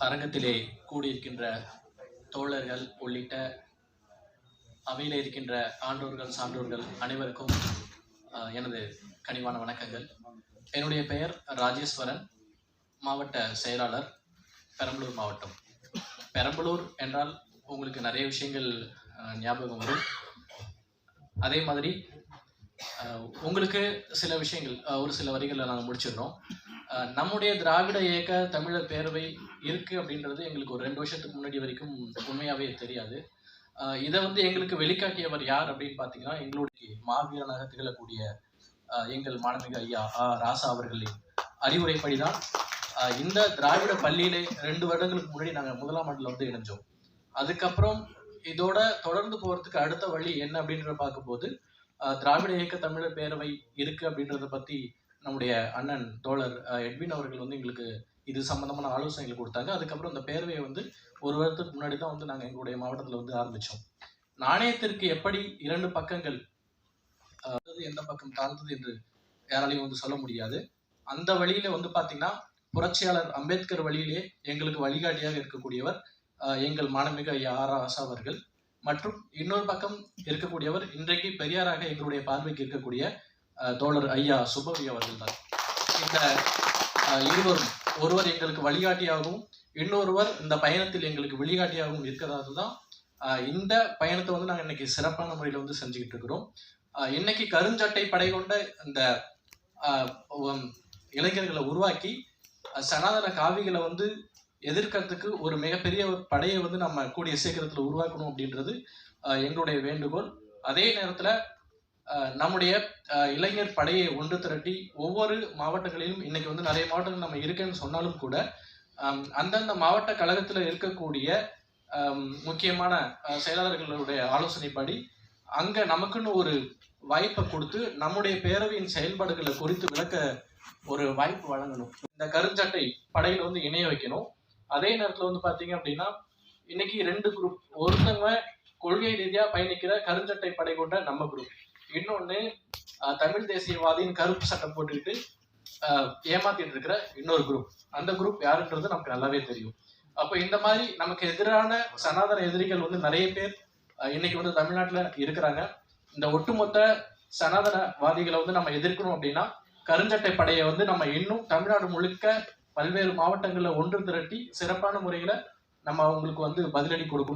அரங்கத்திலே கூடியிருக்கின்ற தோழர்கள் உள்ளிட்ட அவையில் இருக்கின்ற ஆண்டோர்கள் சான்றோர்கள் அனைவருக்கும் எனது கனிவான வணக்கங்கள். என்னுடைய பெயர் ராஜேஸ்வரன், மாவட்ட செயலாளர், பெரம்பலூர் மாவட்டம். பெரம்பலூர் என்றால் உங்களுக்கு நிறைய விஷயங்கள் ஞாபகம் வரும். அதே மாதிரி உங்களுக்கு சில விஷயங்கள் ஒரு சில வரிகளில் நாங்கள் முடிச்சிடுறோம். நம்முடைய திராவிட இயக்க தமிழர் பேரவை இருக்கு அப்படின்றது எங்களுக்கு ஒரு 2 வருஷத்துக்கு முன்னாடி வரைக்கும் உண்மையாவே தெரியாது. இதை எங்களுக்கு வெளிக்காட்டியவர் யார் அப்படின்னு பார்த்தீங்கன்னா, எங்களுடைய மாவீரனாக திகழக்கூடிய எங்கள் மாண்புமிகு ஐயா ராசா அவர்களின் அறிவுரைப்படிதான் இந்த திராவிட பள்ளியிலே 2 வருடங்களுக்கு முன்னாடி நாங்கள் 1ஆம் ஆண்டுல இணைஞ்சோம். அதுக்கப்புறம் இதோட தொடர்ந்து போறதுக்கு அடுத்த வழி என்ன அப்படின்றத பார்க்கும்போது திராவிட இயக்க தமிழர் பேரவை இருக்கு அப்படின்றத பத்தி நம்முடைய அண்ணன் தோழர் எட்வின் அவர்கள் எங்களுக்கு இது சம்பந்தமான ஆலோசனைகள் கொடுத்தாங்க. அதுக்கப்புறம் இந்த பேரவையை 1 வருடத்துக்கு முன்னாடி தான் நாங்கள் எங்களுடைய மாவட்டத்தில் ஆரம்பித்தோம். நாணயத்திற்கு எப்படி 2 பக்கங்கள், எந்த பக்கம் தாழ்ந்தது என்று யாராலையும் சொல்ல முடியாது. அந்த வழியில பார்த்தீங்கன்னா, புரட்சியாளர் அம்பேத்கர் வழியிலே எங்களுக்கு வழிகாட்டியாக இருக்கக்கூடியவர் எங்கள் மாண்புமிகு ஐயா ராசா அவர்கள். மற்றும் இன்னொரு பக்கம் இருக்கக்கூடியவர் இன்றைக்கு பெரியாராக எங்களுடைய பார்வைக்கு இருக்கக்கூடிய தோழர் ஐயா சுபவி அவர்கள் தான். இந்த இருவரும், ஒருவர் எங்களுக்கு வழிகாட்டியாகவும் இன்னொருவர் இந்த பயணத்தில் எங்களுக்கு வழிகாட்டியாகவும் இருக்கிறது தான் இந்த பயணத்தை நாங்கள் இன்னைக்கு சிறப்பான முறையில் செஞ்சுக்கிட்டு இருக்கிறோம். இன்னைக்கு கருஞ்சட்டை படை கொண்ட இந்த இளைஞர்களை உருவாக்கி சனாதன காவிகளை எதிர்க்கிறதுக்கு ஒரு மிகப்பெரிய படையை நம்ம கூடிய சீக்கிரத்தில் உருவாக்கணும் அப்படின்றது எங்களுடைய வேண்டுகோள். அதே நேரத்தில் நம்முடைய இளைஞர் படையை ஒன்று திரட்டி ஒவ்வொரு மாவட்டங்களிலும் இன்னைக்கு நிறைய மாவட்டங்கள் நம்ம இருக்குன்னு சொன்னாலும் கூட அந்தந்த மாவட்ட கழகத்தில் இருக்கக்கூடிய முக்கியமான செயலாளர்களுடைய ஆலோசனைப்படி அங்க நமக்குன்னு ஒரு வாய்ப்பை கொடுத்து நம்முடைய பேரவையின் செயல்பாடுகளை குறித்து விளக்க ஒரு வாய்ப்பு வழங்கணும். இந்த கருஞ்சட்டை படையில இணைய வைக்கணும். அதே நேரத்தில் பார்த்தீங்க அப்படின்னா, இன்னைக்கு 2 குரூப். ஒருத்தவங்க கொள்கை ரீதியா பயணிக்கிற கருஞ்சட்டை படை கொண்ட நம்ம குரூப், இன்னொன்னு தமிழ் தேசியவாதியின் கருப்பு சட்டம் போட்டுக்கிட்டு ஏமாத்திட்டு இருக்கிற இன்னொரு குரூப். அந்த குரூப் யாருன்றது நமக்கு நல்லாவே தெரியும். அப்ப இந்த மாதிரி நமக்கு எதிரான சனாதன எதிரிகள் நிறைய பேர் இன்னைக்கு தமிழ்நாட்டுல இருக்கிறாங்க. இந்த ஒட்டுமொத்த சனாதனவாதிகளை நம்ம எதிர்க்கணும் அப்படின்னா கருஞ்சட்டை படையை நம்ம இன்னும் தமிழ்நாடு முழுக்க பல்வேறு மாவட்டங்களில் ஒன்று திரட்டி சிறப்பான முறையில நம்ம அவங்களுக்கு பதிலடி கொடுக்கணும்.